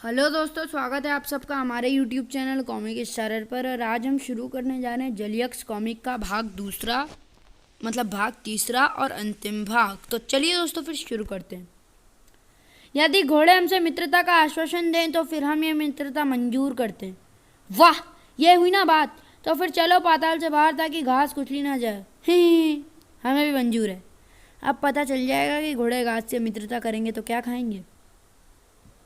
Hello दोस्तों, स्वागत है आप सबका हमारे यूट्यूब चैनल कॉमिक स्टारर पर। और आज हम शुरू करने जा रहे हैं जलियक्स कॉमिक का भाग दूसरा, मतलब भाग तीसरा और अंतिम भाग। तो चलिए दोस्तों फिर शुरू करते हैं। यदि घोड़े हमसे मित्रता का आश्वासन दें तो फिर हम ये मित्रता मंजूर करते हैं। वाह, ये हुई ना बात। तो फिर चलो पाताल से बाहर ताकि घास कुचली ना जाए। ही हमें भी मंजूर है। अब पता चल जाएगा कि घोड़े घास से मित्रता करेंगे तो क्या खाएंगे।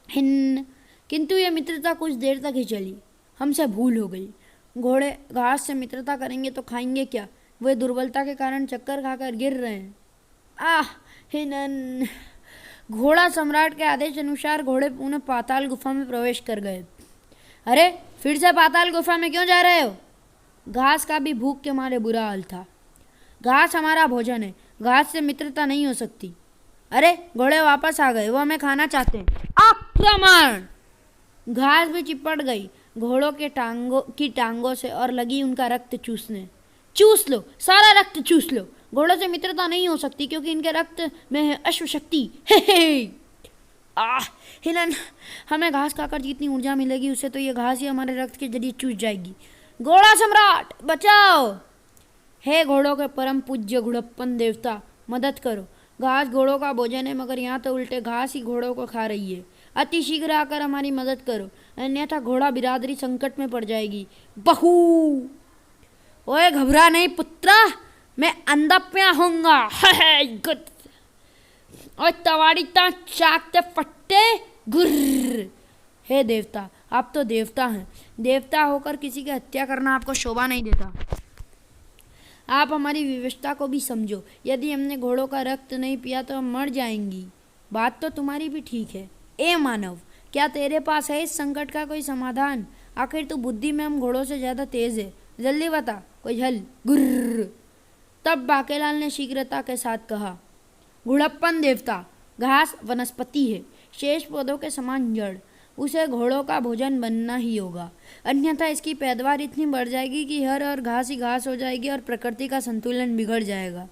हिन किंतु यह मित्रता कुछ देर तक ही चली। हमसे भूल हो गई। घोड़े घास से मित्रता करेंगे तो खाएंगे क्या? वे दुर्बलता के कारण चक्कर खाकर गिर रहे हैं। आह हिनन। घोड़ा सम्राट के आदेश अनुसार घोड़े पुनः पाताल गुफा में प्रवेश कर गए। अरे, फिर से पाताल गुफा में क्यों जा रहे हो? घास का भी भूख के मारे बुरा हाल था। घास हमारा भोजन है, घास से मित्रता नहीं हो सकती। अरे, घोड़े वापस आ गए, वो हमें खाना चाहते हैं। आक्रमण! घास भी चिपट गई घोड़ों के टांगों से और लगी उनका रक्त चूसने। चूस लो, सारा रक्त चूस लो। घोड़ों से मित्रता नहीं हो सकती क्योंकि इनके रक्त में है अश्व शक्ति। हे आह हिलन, हमें घास खाकर जितनी ऊर्जा मिलेगी उससे तो ये घास ही हमारे रक्त के जरिए चूस जाएगी। घोड़ा सम्राट बचाओ! हे घोड़ों के परम पूज्य घुड़प्पन देवता, मदद करो। घास घोड़ों का भोजन है, मगर यहाँ तो उल्टे घास ही घोड़ों को खा रही है। अति शीघ्र आकर हमारी मदद करो, अन्यथा घोड़ा बिरादरी संकट में पड़ जाएगी। बहू! ओए घबरा नहीं पुत्रा, मैं अंधप्या होऊंगा। और तवाड़ी ता चाकते फट्टे गुर्र। हे देवता, आप तो देवता हैं। देवता होकर किसी की हत्या करना आपको शोभा नहीं देता। आप हमारी विवशता को भी समझो। यदि हमने घोड़ों का रक्त नहीं पिया तो हम मर जाएंगी। बात तो तुम्हारी भी ठीक है। ए मानव, क्या तेरे पास है इस संकट का कोई समाधान? आखिर तू बुद्धि में हम घोड़ों से ज्यादा तेज है। जल्दी बता कोई हल। गुर्र। तब बाकेलाल ने शीघ्रता के साथ कहा, घुड़प्पन देवता, घास वनस्पति है, शेष पौधों के समान जड़। उसे घोड़ों का भोजन बनना ही होगा, अन्यथा इसकी पैदावार इतनी बढ़ जाएगी कि हर और घास ही घास हो जाएगी और प्रकृति का संतुलन बिगड़ जाएगा।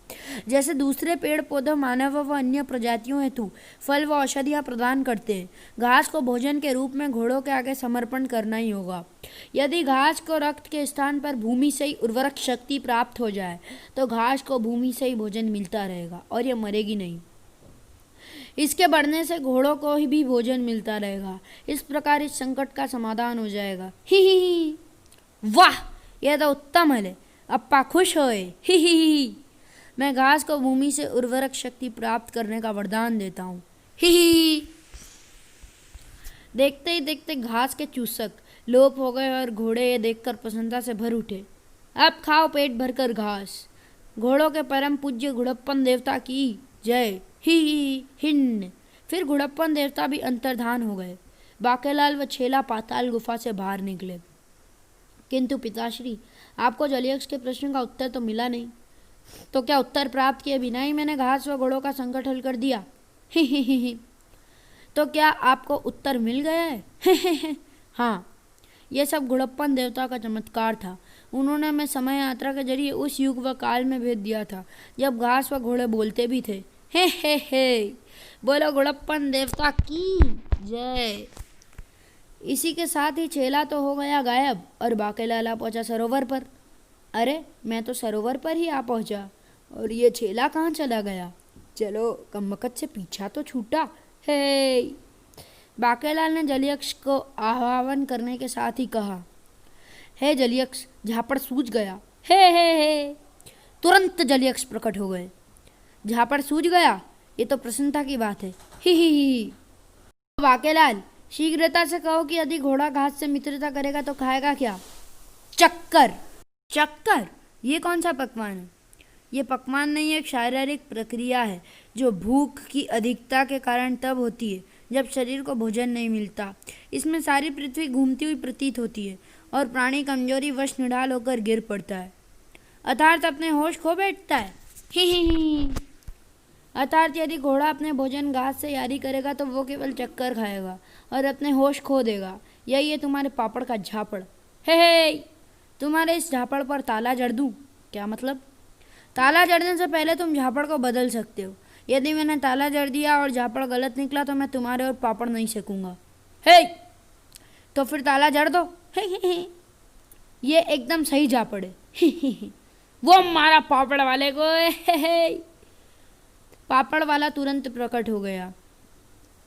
जैसे दूसरे पेड़ पौधे मानव व अन्य प्रजातियों हेतु फल व औषधियाँ प्रदान करते हैं, घास को भोजन के रूप में घोड़ों के आगे समर्पण करना ही होगा। यदि घास को रक्त के स्थान पर भूमि से ही उर्वरक शक्ति प्राप्त हो जाए तो घास को भूमि से ही भोजन मिलता रहेगा और यह मरेगी नहीं। इसके बढ़ने से घोड़ों को ही भी भोजन मिलता रहेगा। इस प्रकार इस संकट का समाधान हो जाएगा। ही। वाह, यह तो उत्तम है। अप्पा खुश होए। ही। मैं घास को भूमि से उर्वरक शक्ति प्राप्त करने का वरदान देता हूँ। ही। देखते ही देखते घास के चूसक लोप हो गए और घोड़े ये देखकर प्रसन्नता से भर उठे। अब खाओ पेट भरकर घास। घोड़ों के परम पूज्य घुड़प्पन देवता की जय। ही हिन। फिर घुड़प्पन देवता भी अंतर्धान हो गए। बाकेलाल व छेला पाताल गुफा से बाहर निकले। किंतु पिताश्री, आपको जलियक्स के प्रश्न का उत्तर तो मिला नहीं। तो क्या उत्तर प्राप्त किए बिना ही मैंने घास व घोड़ों का संकट हल कर दिया? ही। तो क्या आपको उत्तर मिल गया है? हाँ, यह सब घुड़प्पन देवता का चमत्कार था। उन्होंने हमें समय यात्रा के जरिए उस युग व काल में भेज दिया था जब घास व घोड़े बोलते भी थे। हे। बोलो घुड़प्पन देवता की जय। इसी के साथ ही छेला तो हो गया गायब और बाकेलाल आ पहुंचा सरोवर पर। अरे, मैं तो सरोवर पर ही आ पहुंचा और ये छेला कहाँ चला गया? चलो कमबख्त से पीछा तो छूटा। हे। बाकेलाल ने जलियक्ष को आह्वान करने के साथ ही कहा, हे जलियक्ष, झापड़ सूझ गया। हे। तुरंत जलियक्ष प्रकट हो गए। झापड़ सूझ गया, ये तो प्रसन्नता की बात है। ही। बाकेलाल, शीघ्रता से कहो कि यदि घोड़ा घास से मित्रता करेगा तो खाएगा क्या? चक्कर। चक्कर? ये कौन सा पकवान है? ये पकवान नहीं, एक शारीरिक प्रक्रिया है जो भूख की अधिकता के कारण तब होती है जब शरीर को भोजन नहीं मिलता। इसमें सारी पृथ्वी घूमती हुई प्रतीत होती है और प्राणी कमजोरी वश निढाल होकर गिर पड़ता है, अर्थात अपने होश खो बैठता है। ही। अर्थात यदि घोड़ा अपने भोजन घास से यारी करेगा तो वो केवल चक्कर खाएगा और अपने होश खो देगा। यही है तुम्हारे पापड़ का झापड़। हे। तुम्हारे इस झापड़ पर ताला जड़ दूं? क्या मतलब? ताला जड़ने से पहले तुम झापड़ को बदल सकते हो। यदि मैंने ताला जड़ दिया और झापड़ गलत निकला तो मैं तुम्हारे और पापड़ नहीं सेकूंगा। हे! तो फिर ताला जड़ दो। ये एकदम सही जा पड़े। वो मारा पापड़ वाले को। पापड़ वाला तुरंत प्रकट हो गया।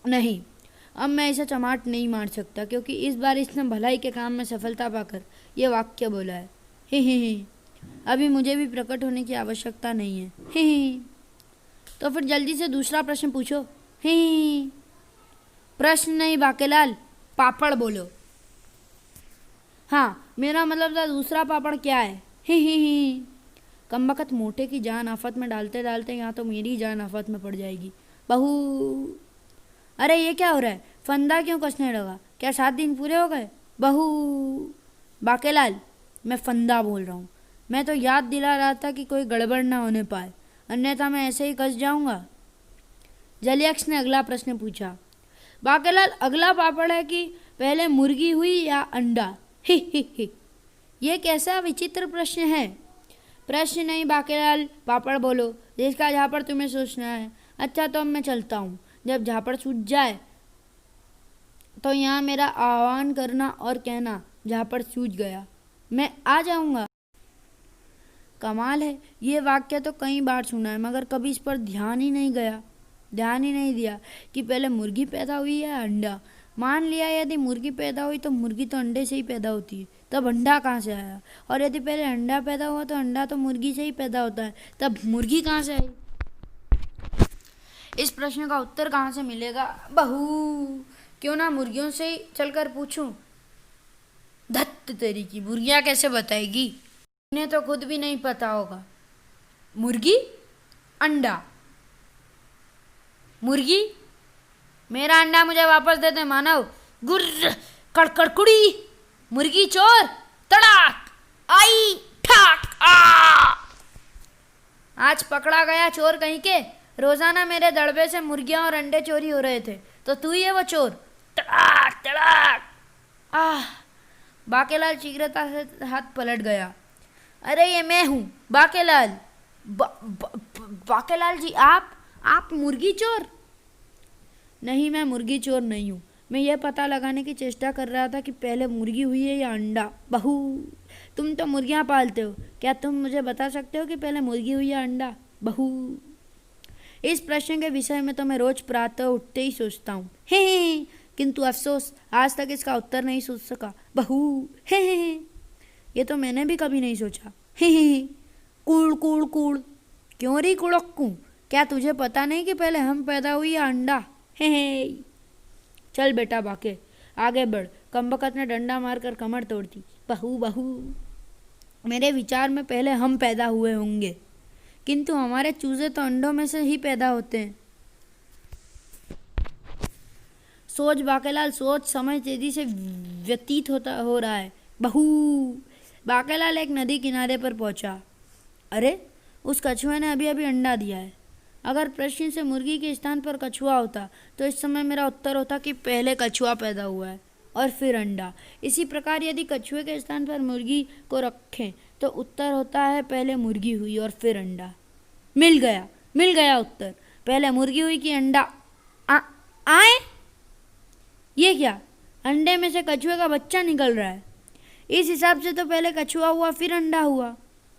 नहीं, अब मैं इसे चमाट नहीं मार सकता, क्योंकि इस बार इसने भलाई के काम में सफलता पाकर ये वाक्य बोला है। ही अभी मुझे भी प्रकट होने की आवश्यकता नहीं है। ही तो फिर जल्दी से दूसरा प्रश्न पूछो। ही प्रश्न नहीं बाकेलाल, पापड़ बोलो। हाँ, मेरा मतलब था दूसरा पापड़ क्या है। ही कमबख्त मोटे की जान आफत में डालते डालते यहाँ तो मेरी जान आफत में पड़ जाएगी। बहू, अरे ये क्या हो रहा है? फंदा क्यों कसने लगा? क्या 7 दिन पूरे हो गए? बहू, बाकेलाल, मैं फंदा बोल रहा हूँ। मैं तो याद दिला रहा था कि कोई गड़बड़ ना होने पाए, अन्यथा मैं ऐसे ही कस जाऊंगा। जलियक्ष ने अगला प्रश्न पूछा। बाकेलाल, अगला पापड़ है कि पहले मुर्गी हुई या अंडा? ही ये कैसा विचित्र प्रश्न है। प्रश्न नहीं बाकेलाल, पापड़ बोलो, जिसका झापड़ तुम्हें सोचना है। अच्छा, तो अब मैं चलता हूँ। जब झापड़ सूझ जाए तो यहाँ मेरा आह्वान करना और कहना झापड़ सूझ गया, मैं आ जाऊँगा। कमाल है, ये वाक्य तो कई बार सुना है, मगर कभी इस पर ध्यान ही नहीं दिया कि पहले मुर्गी पैदा हुई या अंडा। मान लिया यदि मुर्गी पैदा हुई तो मुर्गी तो अंडे से ही पैदा होती है, तब अंडा कहाँ से आया? और यदि पहले अंडा पैदा हुआ तो अंडा तो मुर्गी से ही पैदा होता है, तब मुर्गी कहाँ से आई? इस प्रश्न का उत्तर कहाँ से मिलेगा? बहू, क्यों ना मुर्गियों से ही चलकर पूछूं। धत्त तेरी की, मुर्गियाँ कैसे बताएगी? इन्हें तो खुद भी नहीं पता होगा। मुर्गी, अंडा, मुर्गी, मेरा अंडा मुझे वापस दे दे मानव। गुर्र, कड़कड़कुड़ी, मुर्गी चोर, तड़ाक, आई, ठाक, आ। आज पकड़ा गया चोर कहीं के। रोजाना मेरे दड़बे से मुर्गियां और अंडे चोरी हो रहे थे, तो तू ही है वो चोर। तड़ाक तड़ाक। बाकेलाल शीघ्रता से हाथ पलट गया। अरे ये मैं हूँ बाकेलाल। बाकेलाल जी, आप मुर्गी चोर? नहीं, मैं मुर्गी चोर नहीं हूँ। मैं यह पता लगाने की चेष्टा कर रहा था कि पहले मुर्गी हुई है या अंडा। बहू, तुम तो मुर्गियाँ पालते हो, क्या तुम मुझे बता सकते हो कि पहले मुर्गी हुई या अंडा? बहू, इस प्रश्न के विषय में तो मैं रोज प्रातः उठते ही सोचता हूँ। हे, किंतु अफसोस आज तक इसका उत्तर नहीं सोच सका। बहू, हे, ये तो मैंने भी कभी नहीं सोचा। हे, कूड़ कूड़ कूड़, क्यों री कुड़क्कू, क्या तुझे पता नहीं कि पहले हम पैदा हुई या अंडा? हे, चल बेटा बाके, आगे बढ़। कमबख्त ने डंडा मारकर कमर तोड़ दी। बहू, मेरे विचार में पहले हम पैदा हुए होंगे, किंतु हमारे चूजे तो अंडों में से ही पैदा होते हैं। सोच बाकेलाल, सोच, समय तेजी से व्यतीत हो रहा है। बहू, बाकेलाल एक नदी किनारे पर पहुंचा। अरे, उस कछुए ने अभी अभी अंडा दिया है। अगर प्रश्न से मुर्गी के स्थान पर कछुआ होता तो इस समय मेरा उत्तर होता कि पहले कछुआ पैदा हुआ है और फिर अंडा। इसी प्रकार यदि कछुए के स्थान पर मुर्गी को रखें तो उत्तर होता है पहले मुर्गी हुई और फिर अंडा। मिल गया उत्तर। पहले मुर्गी हुई कि अंडा आए? ये क्या, अंडे में से कछुए का बच्चा निकल रहा है? इस हिसाब से तो पहले कछुआ हुआ, फिर अंडा हुआ,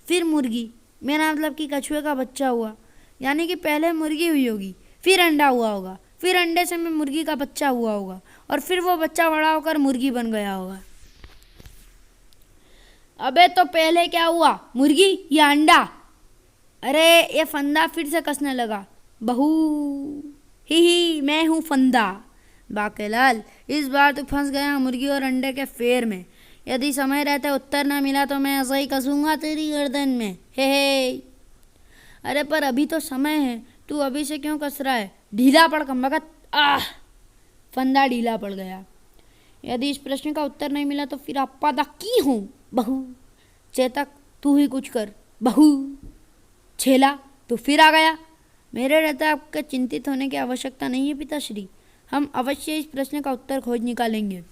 फिर मुर्गी। मेरा मतलब कि कछुए का बच्चा हुआ, यानी कि पहले मुर्गी हुई होगी, फिर अंडा हुआ होगा, फिर अंडे से में मुर्गी का बच्चा हुआ होगा, और फिर वो बच्चा बड़ा होकर मुर्गी बन गया होगा। अबे तो पहले क्या हुआ, मुर्गी या अंडा? अरे ये फंदा फिर से कसने लगा। बहू, ही मैं हूँ फंदा। बाकेलाल, इस बार तो फंस गया मुर्गी और अंडे के फेर में। यदि समय रहते उत्तर न मिला तो मैं ऐसा ही कसूंगा तेरी गर्दन में। हे। अरे पर अभी तो समय है, तू अभी से क्यों कस रहा है? ढीला पड़ कमबख्त। फंदा ढीला पड़ गया। यदि इस प्रश्न का उत्तर नहीं मिला तो फिर अप्पादा की हूँ। बहू, चेतक तू ही कुछ कर। बहू, छेला तो फिर आ गया। मेरे रहते आपके चिंतित होने की आवश्यकता नहीं है पिताश्री, हम अवश्य इस प्रश्न का उत्तर खोज निकालेंगे।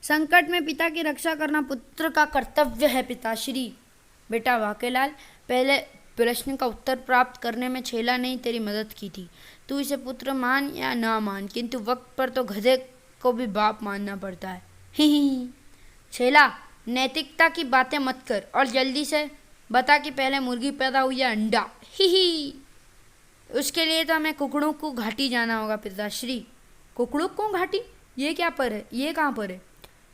संकट में पिता की रक्षा करना पुत्र का कर्तव्य है पिताश्री। बेटा बाकेलाल, पहले प्रश्न का उत्तर प्राप्त करने में छेला ने तेरी मदद की थी। तू इसे पुत्र मान या ना मान, किंतु वक्त पर तो गधे को भी बाप मानना पड़ता है। ही। छेला, नैतिकता की बातें मत कर और जल्दी से बता कि पहले मुर्गी पैदा हुई या अंडा। ही। उसके लिए तो हमें कुकड़ों को घाटी जाना होगा पिताश्री। कुकड़ों को घाटी? ये क्या पर है? ये कहाँ पर है?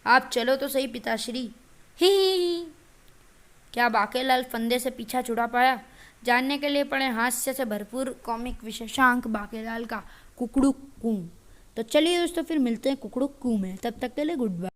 आप चलो तो सही पिताश्री। ही। क्या बाकेलाल फंदे से पीछा छुड़ा पाया? जानने के लिए पढ़े हास्य से भरपूर कॉमिक विशेषांक बाकेलाल का कुकड़ू कू। तो चलिए दोस्तों, फिर मिलते हैं कुकड़ू कू में। तब तक के लिए गुड बाय।